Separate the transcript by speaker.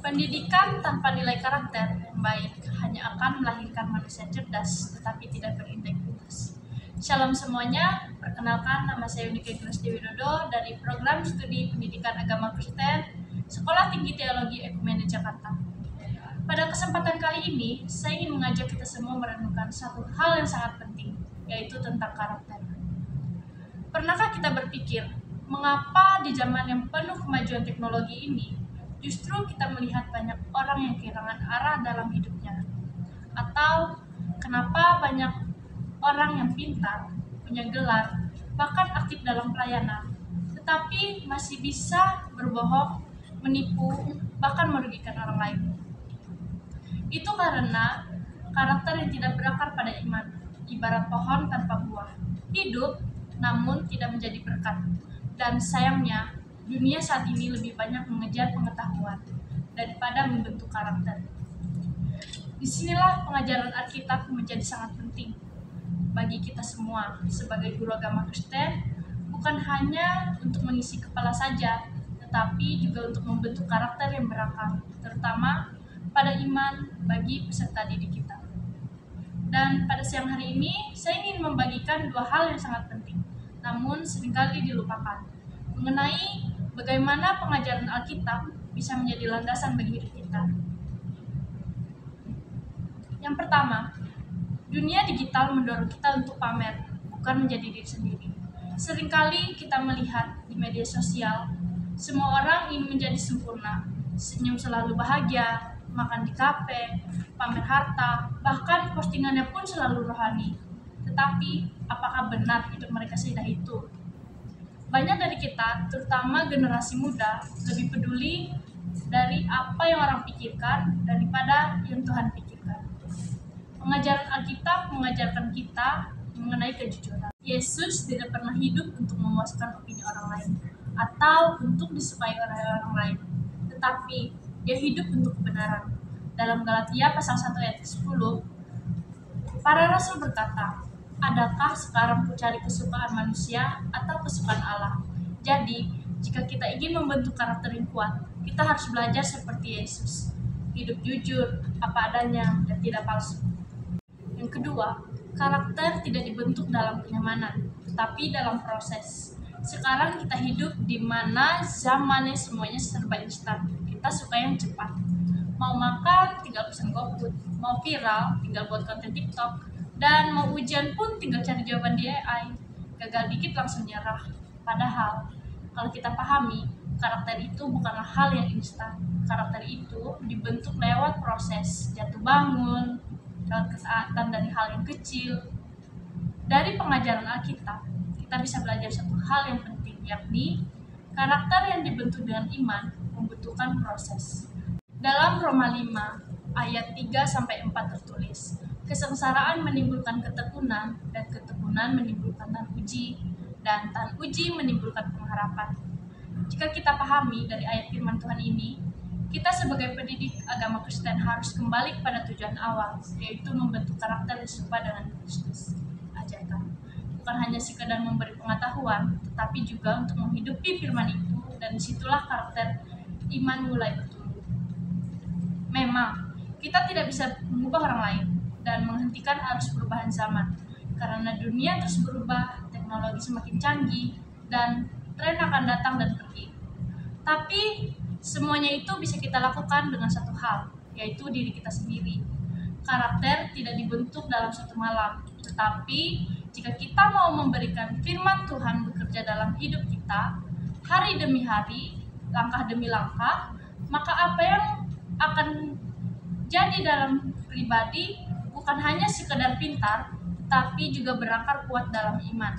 Speaker 1: Pendidikan tanpa nilai karakter yang baik hanya akan melahirkan manusia cerdas tetapi tidak berintegritas. Shalom semuanya, perkenalkan nama saya Unika Gunesti Widodo dari Program Studi Pendidikan Agama Kristen, Sekolah Tinggi Teologi Ekumene Jakarta. Pada kesempatan kali ini, saya ingin mengajak kita semua merenungkan satu hal yang sangat penting, yaitu tentang karakter. Pernahkah kita berpikir, mengapa di zaman yang penuh kemajuan teknologi ini, justru kita melihat banyak orang yang kehilangan arah dalam hidupnya? Atau kenapa banyak orang yang pintar, punya gelar, bahkan aktif dalam pelayanan, tetapi masih bisa berbohong, menipu, bahkan merugikan orang lain? Itu karena karakter yang tidak berakar pada iman, ibarat pohon tanpa buah. Hidup, namun tidak menjadi berkat. Dan sayangnya, dunia saat ini lebih banyak mengejar pengetahuan daripada membentuk karakter. Disinilah pengajaran Alkitab menjadi sangat penting bagi kita semua sebagai guru agama Kristen, bukan hanya untuk mengisi kepala saja, tetapi juga untuk membentuk karakter yang berakar, terutama pada iman bagi peserta didik kita. Dan pada siang hari ini, saya ingin membagikan dua hal yang sangat penting, namun seringkali dilupakan, mengenai bagaimana pengajaran Alkitab bisa menjadi landasan bagi hidup kita. Yang pertama, dunia digital mendorong kita untuk pamer, bukan menjadi diri sendiri. Seringkali kita melihat di media sosial, semua orang ingin menjadi sempurna, senyum selalu bahagia, makan di kafe, pamer harta, bahkan postingannya pun selalu rohani. Tetapi, apakah benar hidup mereka seindah itu? Banyak dari kita, terutama generasi muda, lebih peduli dari apa yang orang pikirkan daripada yang Tuhan pikirkan. Pengajaran Alkitab mengajarkan kita mengenai kejujuran. Yesus tidak pernah hidup untuk memuaskan opini orang lain atau untuk disukai oleh orang lain, tetapi Dia hidup untuk kebenaran. Dalam Galatia pasal 1 ayat 10, para rasul berkata, "Adakah sekarang kucari kesukaan manusia atau kesukaan Allah?" Jadi, jika kita ingin membentuk karakter yang kuat, kita harus belajar seperti Yesus, hidup jujur, apa adanya, dan tidak palsu. Yang kedua, karakter tidak dibentuk dalam kenyamanan, tetapi dalam proses. Sekarang kita hidup di mana zamannya semuanya serba instan. Kita suka yang cepat. Mau makan, tinggal pesan GoFood. Mau viral, tinggal buat konten TikTok. Dan mau ujian pun tinggal cari jawaban di AI. Gagal dikit langsung nyerah. Padahal, kalau kita pahami, karakter itu bukanlah hal yang instan. Karakter itu dibentuk lewat proses jatuh bangun, lewat ketaatan dari hal yang kecil. Dari pengajaran Alkitab, kita bisa belajar satu hal yang penting, yakni karakter yang dibentuk dengan iman membutuhkan proses. Dalam Roma 5 ayat 3-4 tertulis, kesengsaraan menimbulkan ketekunan, dan ketekunan menimbulkan tahan uji, dan tahan uji menimbulkan pengharapan. Jika kita pahami dari ayat firman Tuhan ini, kita sebagai pendidik agama Kristen harus kembali kepada tujuan awal, yaitu membentuk karakter yang serupa dengan Kristus. Ajarkan. Bukan hanya sekedar memberi pengetahuan, tetapi juga untuk menghidupi firman itu, dan disitulah karakter iman mulai bertumbuh. Memang, kita tidak bisa mengubah orang lain dan menghentikan arus perubahan zaman, karena dunia terus berubah, teknologi semakin canggih, dan tren akan datang dan pergi. Tapi, semuanya itu bisa kita lakukan dengan satu hal, yaitu diri kita sendiri. Karakter tidak dibentuk dalam satu malam, tetapi jika kita mau memberikan firman Tuhan bekerja dalam hidup kita, hari demi hari, langkah demi langkah, maka apa yang akan jadi dalam pribadi bukan hanya sekedar pintar, tapi juga berakar kuat dalam iman.